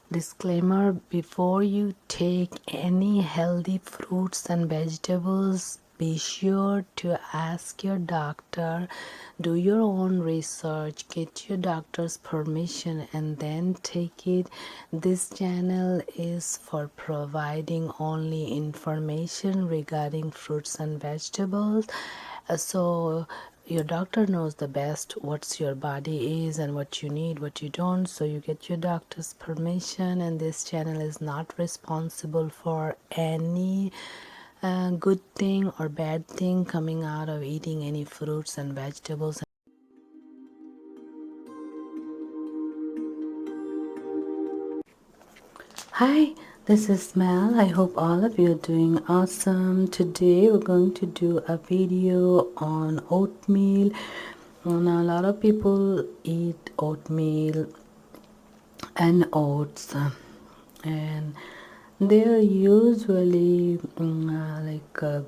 Disclaimer: before you take any healthy fruits and vegetables, be sure to ask your doctor, do your own research, get your doctor's permission, and then take it. This channel is for providing only information regarding fruits and vegetables. So your doctor knows the best what's your body is and what you need, what you don't, so you get your doctor's permission. And this channel is not responsible for any good thing or bad thing coming out of eating any fruits and vegetables. Hi, this is Mel. I hope all of you are doing awesome. Today we're going to do a video on oatmeal. Now, a lot of people eat oatmeal and oats, and they're usually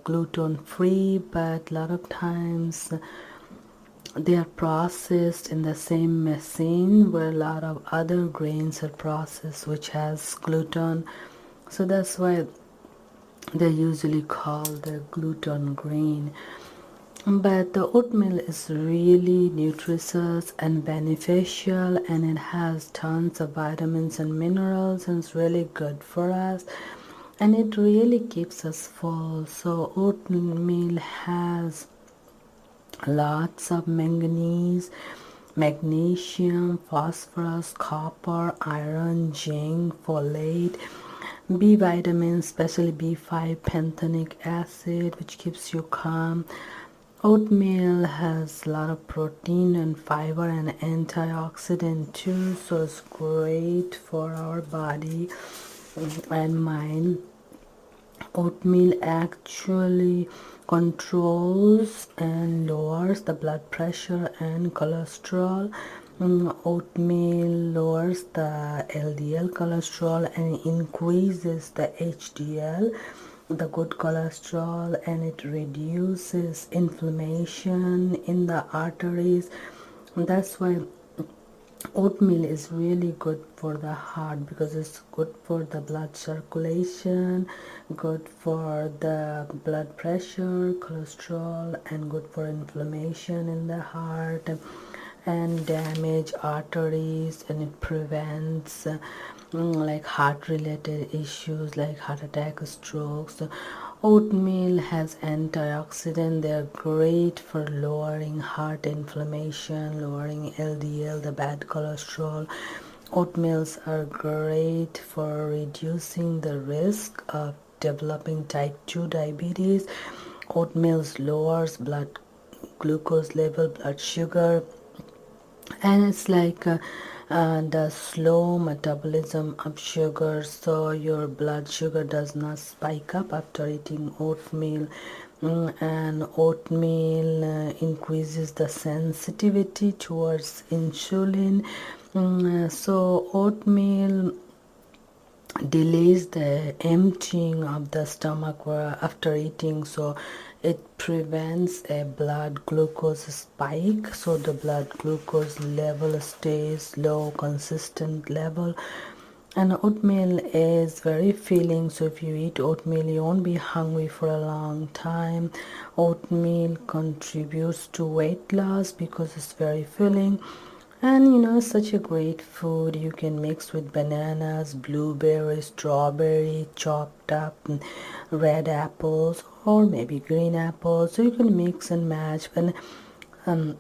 gluten free, but a lot of times they are processed in the same machine where a lot of other grains are processed which has gluten, so that's why they usually call the gluten grain. But the oatmeal is really nutritious and beneficial, and it has tons of vitamins and minerals, and it's really good for us, and it really keeps us full. So oatmeal has lots of manganese, magnesium, phosphorus, copper, iron, zinc, folate, B vitamins, especially B5 pantothenic acid, which keeps you calm. Oatmeal has a lot of protein and fiber and antioxidant too, so it's great for our body and mind. Oatmeal actually controls and lowers the blood pressure and cholesterol. Oatmeal lowers the LDL cholesterol and increases the HDL, the good cholesterol, and it reduces inflammation in the arteries. That's why oatmeal is really good for the heart, because it's good for the blood circulation, good for the blood pressure, cholesterol, and good for inflammation in the heart and damage arteries, and it prevents like heart related issues like heart attack, strokes. Oatmeal has antioxidant. They're great for lowering heart inflammation, lowering LDL, the bad cholesterol. Oatmeals are great for reducing the risk of developing type 2 diabetes. Oatmeals lowers blood glucose level, blood sugar, and it's like the slow metabolism of sugar, so your blood sugar does not spike up after eating oatmeal. And oatmeal increases the sensitivity towards insulin. So oatmeal delays the emptying of the stomach after eating, so it prevents a blood glucose spike, so the blood glucose level stays low, consistent level. And oatmeal is very filling, so if you eat oatmeal you won't be hungry for a long time. Oatmeal contributes to weight loss because it's very filling. And such a great food. You can mix with bananas, blueberries, strawberry, chopped up red apples, or maybe green apples. So you can mix and match. And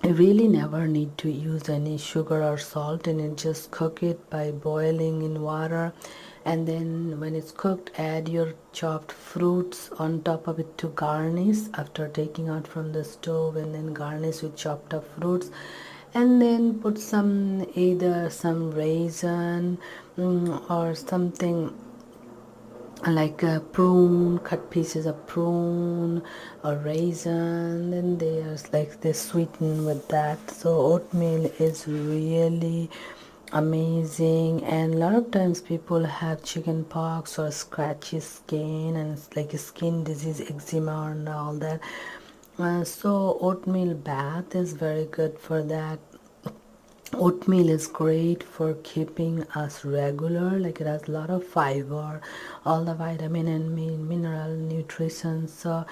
you really never need to use any sugar or salt in it. Just cook it by boiling in water, and then when it's cooked, add your chopped fruits on top of it to garnish after taking out from the stove, and then garnish with chopped up fruits, and then put either some raisin or something like a prune, cut pieces of prune or raisin, and they sweeten with that. So oatmeal is really amazing. And a lot of times people have chicken pox or scratchy skin, and it's like a skin disease, eczema and all that. So oatmeal bath is very good for that. Oatmeal is great for keeping us regular, like it has a lot of fiber, all the vitamin and mineral nutrition, so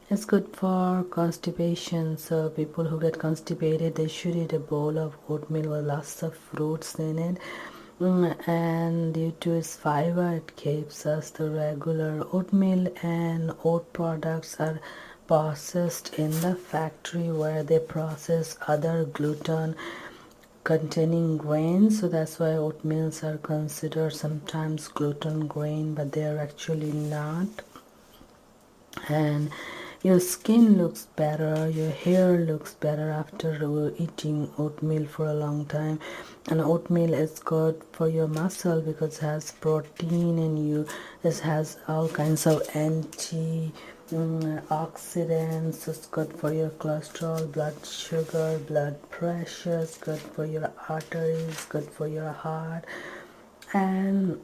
it's good for constipation. So people who get constipated, they should eat a bowl of oatmeal with lots of fruits in it. And due to its fiber, it keeps us the regular. Oatmeal and oat products are processed in the factory where they process other gluten containing grains, so that's why oatmeals are considered sometimes gluten grain, but they are actually not. And your skin looks better, your hair looks better after eating oatmeal for a long time. And oatmeal is good for your muscle because it has protein, and it has all kinds of oxidants. It's good for your cholesterol, blood sugar, blood pressure. It's good for your arteries, good for your heart, and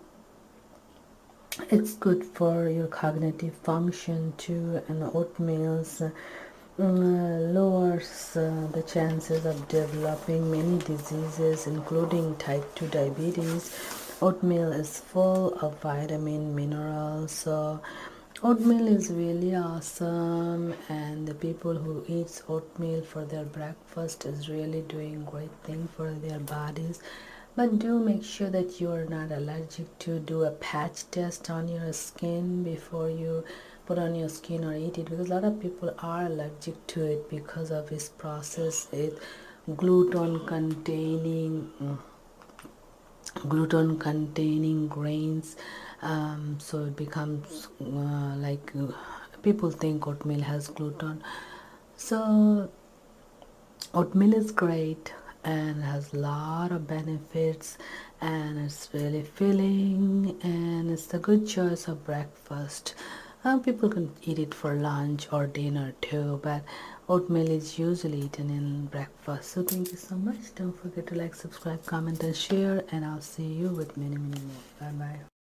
it's good for your cognitive function too. And oatmeals lowers the chances of developing many diseases, including type 2 diabetes. Oatmeal is full of vitamin minerals, so oatmeal is really awesome, and the people who eat oatmeal for their breakfast is really doing great thing for their bodies. But do make sure that you are not allergic to. Do a patch test on your skin before you put on your skin or eat it, because a lot of people are allergic to it because of its process. It gluten containing grains, so it becomes people think oatmeal has gluten. So oatmeal is great and has a lot of benefits, and it's really filling, and it's a good choice of breakfast. People can eat it for lunch or dinner too, but oatmeal is usually eaten in breakfast. So thank you so much. Don't forget to like, subscribe, comment and share, and I'll see you with many more. Bye bye.